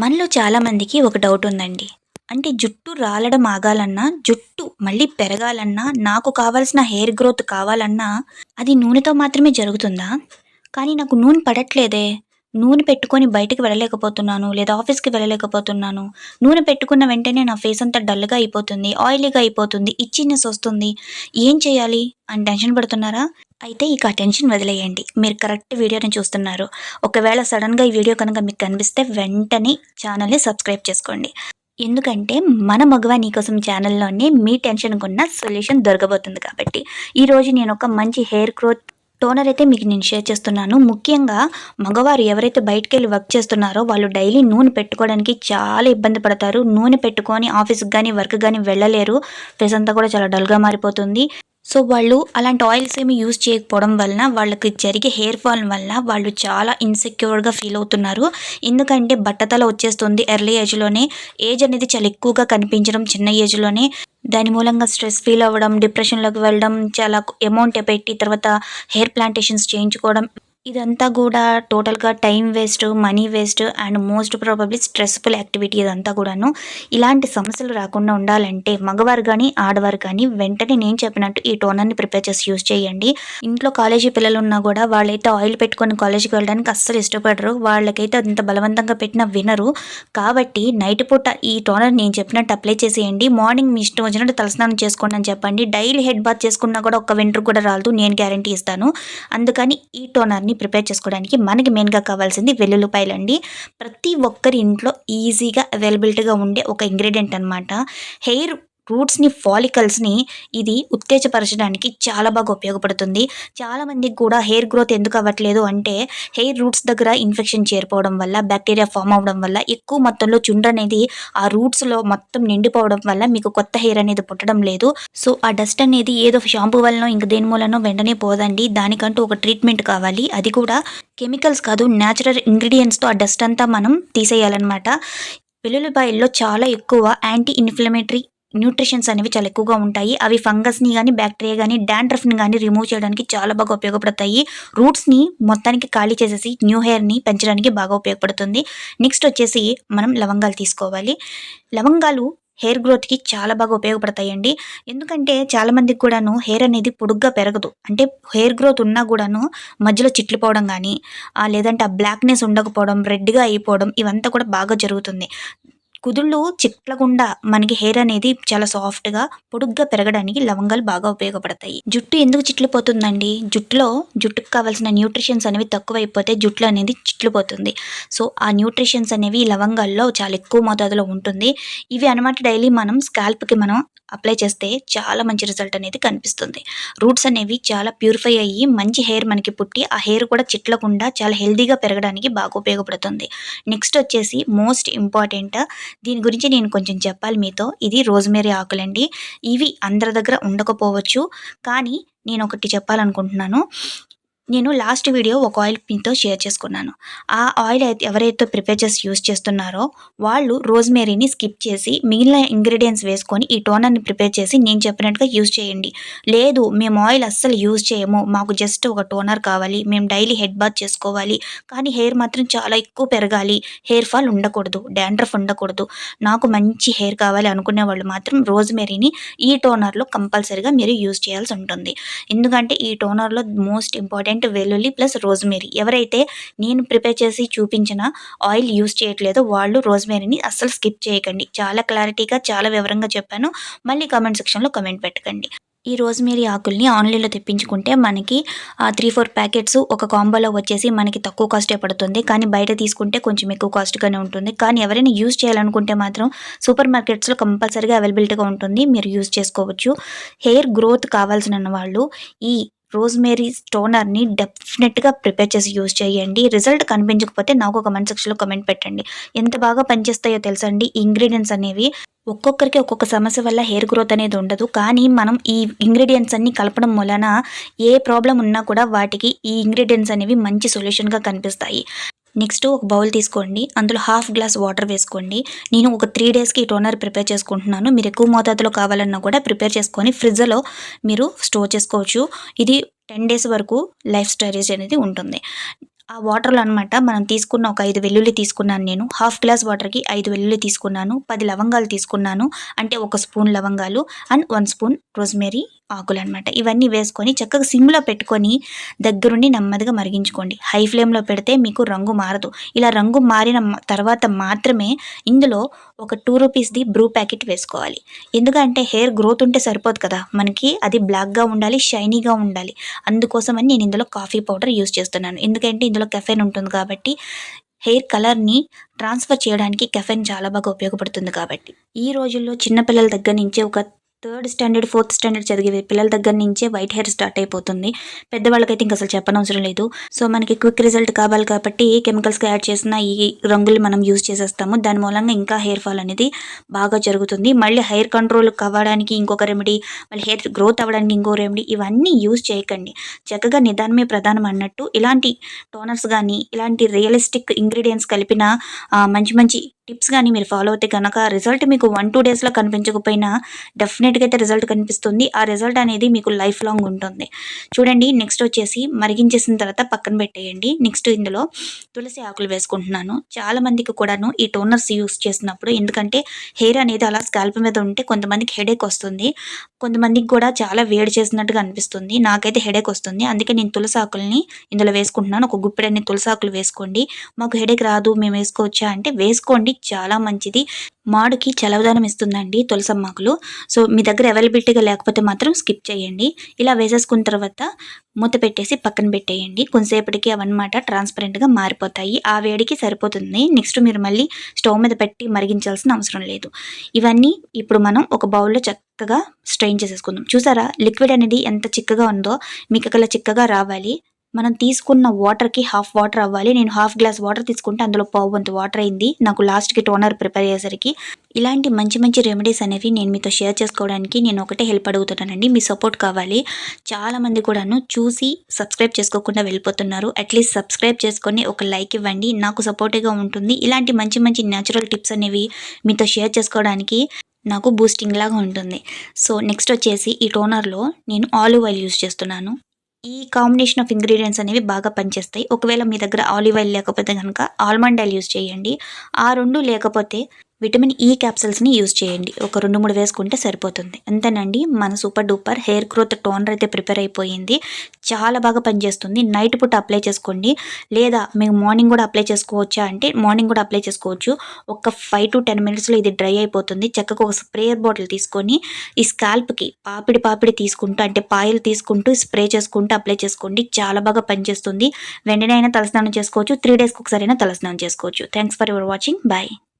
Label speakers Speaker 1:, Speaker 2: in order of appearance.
Speaker 1: మనలో చాలామందికి ఒక డౌట్ ఉందండి. అంటే జుట్టు రాలడం ఆగాలన్నా, జుట్టు మళ్ళీ పెరగాలన్నా, నాకు కావాల్సిన హెయిర్ గ్రోత్ కావాలన్నా, అది నూనెతో మాత్రమే జరుగుతుందా? కానీ నాకు నూనె పడట్లేదే. నూనె పెట్టుకొని బయటికి వెళ్ళలేకపోతున్నాను. లేదా ఆఫీస్‌కి వెళ్ళలేకపోతున్నాను. నూనె పెట్టుకున్న వెంటనే నా ఫేస్ అంతా డల్‌గా అయిపోతుంది. ఆయిలీగా అయిపోతుంది. ఇచ్చింగ్‌నెస్ వస్తుంది. ఏం చేయాలి అని టెన్షన్ పడుతున్నారా? అయితే ఇక ఆ టెన్షన్ వదిలేయండి. మీరు కరెక్ట్ వీడియోని చూస్తున్నారు. ఒకవేళ సడెన్‌గా ఈ వీడియో కనుక మీకు కనిపిస్తే వెంటనే ఛానల్‌ని సబ్స్క్రైబ్ చేసుకోండి. ఎందుకంటే మన మగవా నీకోసం ఛానల్‌లోనే మీ టెన్షన్‌కున్న సొల్యూషన్ దొరకబోతుంది కాబట్టి. ఈరోజు నేను ఒక మంచి హెయిర్ గ్రోత్ టోనర్ అయితే మీకు నేను షేర్ చేస్తున్నాను. ముఖ్యంగా మగవారు ఎవరైతే బయటికెళ్ళి వర్క్ చేస్తున్నారో వాళ్ళు డైలీ నూనె పెట్టుకోవడానికి చాలా ఇబ్బంది పడతారు. నూనె పెట్టుకొని ఆఫీస్‌కి గాని, వర్క్ గాని వెళ్ళలేరు. ఫేస్ అంతా కూడా చాలా డల్‌గా మారిపోతుంది. సో, వాళ్ళు అలాంటి ఆయిల్స్ ఏమి యూజ్ చేయకపోవడం వలన వాళ్ళకి జరిగే హెయిర్ ఫాల్ వల్ల వాళ్ళు చాలా ఇన్‌సెక్యూర్‌గా ఫీల్ అవుతున్నారు. ఎందుకంటే బట్టతల వచ్చేస్తుంది ఎర్లీ ఏజ్‌లోనే. ఏజ్ అనేది చాలా ఎక్కువగా కనిపించడం చిన్న ఏజ్‌లోనే. దాని మూలంగా స్ట్రెస్ ఫీల్ అవ్వడం, డిప్రెషన్‌లోకి వెళ్ళడం, చాలా అమౌంట్ పెట్టి తర్వాత హెయిర్ ప్లాంటేషన్స్ చేయించుకోవడం. ఇదంతా గూడా టోటల్‌గా time waste, money waste and most probably stressful activity ఇదంతా గూడాను. ఇలాంటి సమస్యలు రాకుండా ఉండాలంటే మగవారు గానీ, ఆడవారు కానీ వెంటనే నేను చెప్పినట్టు ఈ టోనర్‌ని ప్రిపేర్ చేసి యూజ్ చేయండి. ఇంట్లో కాలేజీ పిల్లలున్నా గూడా వాళ్ళైతే ఆయిల్ పెట్టుకొని కాలేజీకి వెళ్ళడానికి అస్సలు ఇష్టపడరు. వాళ్ళకైతే అంత బలవంతంగా పెట్టినా వినరు. కాబట్టి నైట్ పూట ఈ టోనర్ నేను చెప్పినట్టు అప్లై చేసేయండి. మార్నింగ్ మీ ఇష్టం వచ్చినట్టు తలస్నానం చేసుకోండి అని చెప్పండి. డైలీ హెడ్ బాత్ చేసుకున్నా కూడా ఒక్క వెంట్రుక కూడా రాలదు. నేను గ్యారంటీ ఇస్తాను. అందుకని ఈ టోనర్‌ని ప్రిపేర్ చేసుకోవడానికి మనకి మెయిన్‌గా కావాల్సింది వెల్లుల్లిపాయలండి. ప్రతి ఒక్కరి ఇంట్లో ఈజీగా అవైలబిలిటీగా ఉండే ఒక ఇంగ్రీడియంట్ అనమాట. హెయిర్ రూట్స్‌ని, ఫాలికల్స్‌ని ఇది ఉత్తేజపరచడానికి చాలా బాగా ఉపయోగపడుతుంది. చాలామందికి కూడా హెయిర్ గ్రోత్ ఎందుకు అవ్వట్లేదు అంటే హెయిర్ రూట్స్ దగ్గర ఇన్ఫెక్షన్ చేరిపోవడం వల్ల, బ్యాక్టీరియా ఫార్మ్ అవ్వడం వల్ల, ఎక్కువ మొత్తంలో చుండ్రనేది ఆ రూట్స్‌లో మొత్తం నిండిపోవడం వల్ల మీకు కొత్త హెయిర్ అనేది పుట్టడం లేదు. సో, ఆ డస్ట్ అనేది ఏదో షాంపూ వల్లనో, ఇంక దేని మూలనో వెంటనే పోదండి. దానికంటూ ఒక ట్రీట్మెంట్ కావాలి. అది కూడా కెమికల్స్ కాదు, న్యాచురల్ ఇంగ్రీడియెంట్స్‌తో ఆ డస్ట్ అంతా మనం తీసేయాలనమాట. వెల్లుల్లిపాయల్లో చాలా ఎక్కువ యాంటీ ఇన్‌ఫ్లమేటరీ న్యూట్రిషన్స్ అనేవి చాలా ఎక్కువగా ఉంటాయి. అవి ఫంగస్‌ని గానీ, బ్యాక్టీరియా గానీ, డాండ్రఫ్‌ని గానీ రిమూవ్ చేయడానికి చాలా బాగా ఉపయోగపడతాయి. రూట్స్‌ని మొత్తానికి ఖాళీ చేసేసి న్యూ హెయిర్‌ని పెంచడానికి బాగా ఉపయోగపడుతుంది. నెక్స్ట్ వచ్చేసి మనం లవంగాలు తీసుకోవాలి. లవంగాలు హెయిర్ గ్రోత్‌కి చాలా బాగా ఉపయోగపడతాయండి. ఎందుకంటే చాలామందికి కూడాను హెయిర్ అనేది పొడుగ్గా పెరగదు. అంటే హెయిర్ గ్రోత్ ఉన్నా గూడాను మధ్యలో చిట్లిపోవడం గానీ, లేదంటే ఆ బ్లాక్‌నెస్ ఉండకపోవడం, రెడ్‌గా అయిపోవడం ఇవంతా కూడా బాగా జరుగుతుంది. కుదుళ్ళు చిట్లకుండా మనకి హెయిర్ అనేది చాలా సాఫ్ట్‌గా, పొడుగ్గా పెరగడానికి లవంగాలు బాగా ఉపయోగపడతాయి. జుట్టు ఎందుకు చిట్లిపోతుందండి? జుట్టుకి కావాల్సిన న్యూట్రిషన్స్ అనేవి తక్కువైపోతే జుట్లు అనేది చిట్లిపోతుంది. సో, ఆ న్యూట్రిషన్స్ అనేవి ఈ లవంగాల్లో చాలా ఎక్కువ మోతాదులో ఉంటుంది. ఇవి అనమాట డైలీ మనం స్కాల్ప్‌కి మనం అప్లై చేస్తే చాలా మంచి రిజల్ట్ అనేది కనిపిస్తుంది. రూట్స్ అనేవి చాలా ప్యూరిఫై అయ్యి మంచి హెయిర్ మనకి పుట్టి, ఆ హెయిర్ కూడా చిట్లకుండా చాలా హెల్తీగా పెరగడానికి బాగా ఉపయోగపడుతుంది. నెక్స్ట్ వచ్చేసి మోస్ట్ ఇంపార్టెంట్, దీని గురించి నేను కొంచెం చెప్పాలి మీతో. ఇది రోజ్‌మేరీ ఆకులండి. ఇవి అందరి దగ్గర ఉండకపోవచ్చు. కానీ నేనొకటి చెప్పాలనుకుంటున్నాను. నేను లాస్ట్ వీడియో ఒక ఆయిల్ మీతో షేర్ చేసుకున్నాను. ఆ ఆయిల్ అయితే ఎవరైతే ప్రిపేర్ చేసి యూజ్ చేస్తున్నారో వాళ్ళు రోజ్‌మేరీని స్కిప్ చేసి మిగిలిన ఇంగ్రీడియెంట్స్ వేసుకొని ఈ టోనర్‌ని ప్రిపేర్ చేసి నేను చెప్పినట్టుగా యూజ్ చేయండి. లేదు మేము ఆయిల్ అస్సలు యూజ్ చేయము. మాకు జస్ట్ ఒక టోనర్ కావాలి. మేము డైలీ హెడ్ బాత్ చేసుకోవాలి. కానీ హెయిర్ మాత్రం చాలా ఎక్కువ పెరగాలి. హెయిర్ ఫాల్ ఉండకూడదు. డాండ్రఫ్ ఉండకూడదు. నాకు మంచి హెయిర్ కావాలి అనుకునే వాళ్ళు మాత్రం రోజ్‌మేరీని ఈ టోనర్‌లో కంపల్సరీగా మీరు యూజ్ చేయాల్సి ఉంటుంది. ఎందుకంటే ఈ టోనర్‌లో మోస్ట్ ఇంపార్టెంట్ వెల్లుల్లి ప్లస్ రోజ్‌మేరీ. ఎవరైతే నేను ప్రిపేర్ చేసి చూపించిన ఆయిల్ యూజ్ చేయట్లేదో వాళ్ళు రోజ్‌మేరీని అస్సలు స్కిప్ చేయకండి. చాలా క్లారిటీగా, చాలా వివరంగా చెప్పాను. మళ్ళీ కామెంట్ సెక్షన్‌లో కామెంట్ పెట్టకండి. ఈ రోజ్‌మేరీ ఆకుల్ని ఆన్‌లైన్‌లో తెప్పించుకుంటే మనకి 3, 4 ప్యాకెట్స్ ఒక కాంబోలో వచ్చేసి మనకి తక్కువ కాస్టే పడుతుంది. కానీ బయట తీసుకుంటే కొంచెం ఎక్కువ కాస్ట్‌గానే ఉంటుంది. కానీ ఎవరైనా యూజ్ చేయాలనుకుంటే మాత్రం సూపర్ మార్కెట్స్‌లో కంపల్సరీగా అవైలబిలిటీగా ఉంటుంది. మీరు యూజ్ చేసుకోవచ్చు. హెయిర్ గ్రోత్ కావాల్సిన వాళ్ళు ఈ రోజ్‌మేరీ టోనర్‌ని డెఫినెట్‌గా ప్రిపేర్ చేసి యూజ్ చేయండి. రిజల్ట్ కనిపించకపోతే నాకు కామెంట్ సెక్షన్‌లో కామెంట్ పెట్టండి. ఎంత బాగా పనిచేస్తాయో తెలుసా అండి ఈ ఇంగ్రీడియెంట్స్ అనేవి. ఒక్కొక్కరికి ఒక్కొక్క సమస్య వల్ల హెయిర్ గ్రోత్ అనేది ఉండదు. కానీ మనం ఈ ఇంగ్రీడియెంట్స్ అన్నీ కలపడం వలన ఏ ప్రాబ్లమ్ ఉన్నా కూడా వాటికి ఈ ఇంగ్రీడియెంట్స్ అనేవి మంచి సొల్యూషన్‌గా కనిపిస్తాయి. నెక్స్ట్ ఒక బౌల్ తీసుకోండి. అందులో హాఫ్ గ్లాస్ వాటర్ వేసుకోండి. నేను ఒక 3 డేస్‌కి ఈ టోనర్ ప్రిపేర్ చేసుకుంటున్నాను. మీరు ఎక్కువ మోతాదులో కావాలన్నా కూడా ప్రిపేర్ చేసుకొని ఫ్రిడ్జ్‌లో మీరు స్టోర్ చేసుకోవచ్చు. ఇది 10 డేస్ వరకు లైఫ్ స్టోరేజ్ అనేది ఉంటుంది. ఆ వాటర్‌లో అనమాట మనం తీసుకున్న ఒక 5 వెల్లుల్లి తీసుకున్నాను నేను. హాఫ్ గ్లాస్ వాటర్‌కి 5 వెల్లుల్లి తీసుకున్నాను. 10 లవంగాలు తీసుకున్నాను. అంటే ఒక స్పూన్ లవంగాలు అండ్ 1 స్పూన్ రోస్‌మెరీ ఆకులనమాట. ఇవన్నీ వేసుకొని చక్కగా సిమ్‌లో పెట్టుకొని దగ్గరుండి నెమ్మదిగా మరిగించుకోండి. హై ఫ్లేమ్‌లో పెడితే మీకు రంగు మారదు. ఇలా రంగు మారిన తర్వాత మాత్రమే ఇందులో ఒక రూ. 2ది బ్రూ ప్యాకెట్ వేసుకోవాలి. ఎందుకంటే హెయిర్ గ్రోత్ ఉంటే సరిపోదు కదా! మనకి అది బ్లాక్‌గా ఉండాలి, షైనీగా ఉండాలి. అందుకోసమని నేను ఇందులో కాఫీ పౌడర్ యూజ్ చేస్తున్నాను. ఎందుకంటే ఇందులో కెఫెన్ ఉంటుంది కాబట్టి హెయిర్ కలర్‌ని ట్రాన్స్‌ఫర్ చేయడానికి కెఫెన్ చాలా బాగా ఉపయోగపడుతుంది కాబట్టి. ఈ రోజుల్లో చిన్న పిల్లల దగ్గర నుంచే ఒక థర్డ్ స్టాండర్డ్, ఫోర్త్ స్టాండర్డ్ చదివే పిల్లల దగ్గర నుంచే వైట్ హెయిర్ స్టార్ట్ అయిపోతుంది. పెద్దవాళ్ళకైతే ఇంక అసలు చెప్పనవసరం లేదు. సో, మనకి క్విక్ రిజల్ట్ కావాలి కాబట్టి కెమికల్స్‌గా యాడ్ చేసిన ఈ రంగులు మనం యూజ్ చేసేస్తాము. దాని మూలంగా ఇంకా హెయిర్ ఫాల్ అనేది బాగా జరుగుతుంది. మళ్ళీ హెయిర్ కంట్రోల్ అవ్వడానికి ఇంకొక రెమెడీ, మళ్ళీ హెయిర్ గ్రోత్ అవ్వడానికి ఇంకో రెమెడీ ఇవన్నీ యూజ్ చేయకండి. చక్కగా నిదానమే ప్రధానం అన్నట్టు ఇలాంటి టోనర్స్ గానీ, ఇలాంటి రియలిస్టిక్ ఇంగ్రీడియెంట్స్ కలిపిన మంచి మంచి టిప్స్ గానీ మీరు ఫాలో అవుతే గనక రిజల్ట్ మీకు 1, 2 డేస్‌లో కనిపించకపోయినా డెఫినెట్‌గా అయితే రిజల్ట్ కనిపిస్తుంది. ఆ రిజల్ట్ అనేది మీకు లైఫ్ లాంగ్ ఉంటుంది. చూడండి నెక్స్ట్ వచ్చేసి మరిగించేసిన తర్వాత పక్కన పెట్టేయండి. నెక్స్ట్ ఇందులో తులసి ఆకులు వేసుకుంటున్నాను. చాలా మందికి కూడాను ఈ టోనర్స్ యూజ్ చేసినప్పుడు ఎందుకంటే హెయిర్ అనేది అలా స్కాల్ప్ మీద ఉంటే కొంతమందికి హెడేక్ వస్తుంది. కొంతమందికి కూడా చాలా వేడి చేసినట్టుగా అనిపిస్తుంది. నాకైతే హెడేక్ వస్తుంది. అందుకే నేను తులసి ఆకుల్ని ఇందులో వేసుకుంటున్నాను. ఒక గుప్పెడన్ని తులసి ఆకులు వేసుకోండి. మాకు హెడేక్ రాదు మేము వేసుకోవచ్చా అంటే వేసుకోండి, చాలా మంచిది. మాడుకి చలవదనం ఇస్తుందండి తులసమ్మాకులు. సో, మీ దగ్గర అవైలబిలిటీగా లేకపోతే మాత్రం స్కిప్ చేయండి. ఇలా వేసేసుకున్న తర్వాత మూత పెట్టేసి పక్కన పెట్టేయండి. కొంతసేపటికి అవన్నమాట ట్రాన్స్‌పరెంట్‌గా మారిపోతాయి. ఆ వేడికి సరిపోతుంది. నెక్స్ట్ మీరు మళ్ళీ స్టవ్ మీద పెట్టి మరిగించాల్సిన అవసరం లేదు. ఇవన్నీ ఇప్పుడు మనం ఒక బౌల్‌లో చక్కగా స్ట్రెయిన్ చేసేసుకుందాం. చూసారా లిక్విడ్ అనేది ఎంత చిక్కగా ఉందో, మీకలా చిక్కగా రావాలి. మనం తీసుకున్న వాటర్‌కి హాఫ్ వాటర్ అవ్వాలి. నేను హాఫ్ గ్లాస్ వాటర్ తీసుకుంటే అందులో పావు వంతు వాటర్ అయింది. నాకు లాస్ట్‌కి టోనర్ ప్రిపేర్ అయ్యేసరికి. ఇలాంటి మంచి మంచి రెమెడీస్ అనేవి నేను మీతో షేర్ చేసుకోవడానికి నేను ఒకటే హెల్ప్ అడుగుతున్నానండి. మీ సపోర్ట్ కావాలి. చాలామంది కూడాను చూసి సబ్స్క్రైబ్ చేసుకోకుండా వెళ్ళిపోతున్నారు. అట్‌లీస్ట్ సబ్స్క్రైబ్ చేసుకొని ఒక లైక్ ఇవ్వండి. నాకు సపోర్టివ్‌గా ఉంటుంది. ఇలాంటి మంచి మంచి న్యాచురల్ టిప్స్ అనేవి మీతో షేర్ చేసుకోవడానికి నాకు బూస్టింగ్ లాగా ఉంటుంది. సో, నెక్స్ట్ వచ్చేసి ఈ టోనర్‌లో నేను ఆలివ్ ఆయిల్ యూజ్ చేస్తున్నాను. ఈ కాంబినేషన్ ఆఫ్ ఇంగ్రీడియెంట్స్ అనేవి బాగా పనిచేస్తాయి. ఒకవేళ మీ దగ్గర ఆలివ్ ఆయిల్ లేకపోతే గనక ఆల్మండ్ ఆయిల్ యూజ్ చేయండి. ఆ 2 లేకపోతే విటమిన్ ఈ క్యాప్సూల్స్‌ని యూజ్ చేయండి. ఒక 2, 3 వేసుకుంటే సరిపోతుంది. అంతేనండి మన super duper hair growth toner అయితే ప్రిపేర్ అయిపోయింది. చాలా బాగా పనిచేస్తుంది. నైట్ పూట అప్లై చేసుకోండి. లేదా మీకు మార్నింగ్ కూడా అప్లై చేసుకోవచ్చా అంటే మార్నింగ్ కూడా అప్లై చేసుకోవచ్చు. ఒక 5-10 మినిట్స్‌లో ఇది డ్రై అయిపోతుంది. చక్కగా ఒక స్ప్రేయర్ బాటిల్ తీసుకొని ఈ స్కాల్ప్‌కి పాపిడి తీసుకుంటూ అంటే పాయలు తీసుకుంటూ స్ప్రే చేసుకుంటూ అప్లై చేసుకోండి. చాలా బాగా పనిచేస్తుంది. వెంటనే అయినా తలస్నానం చేసుకోవచ్చు. 3 డేస్‌కి ఒకసారైనా తలస్నానం చేసుకోవచ్చు. Thanks for your watching. By.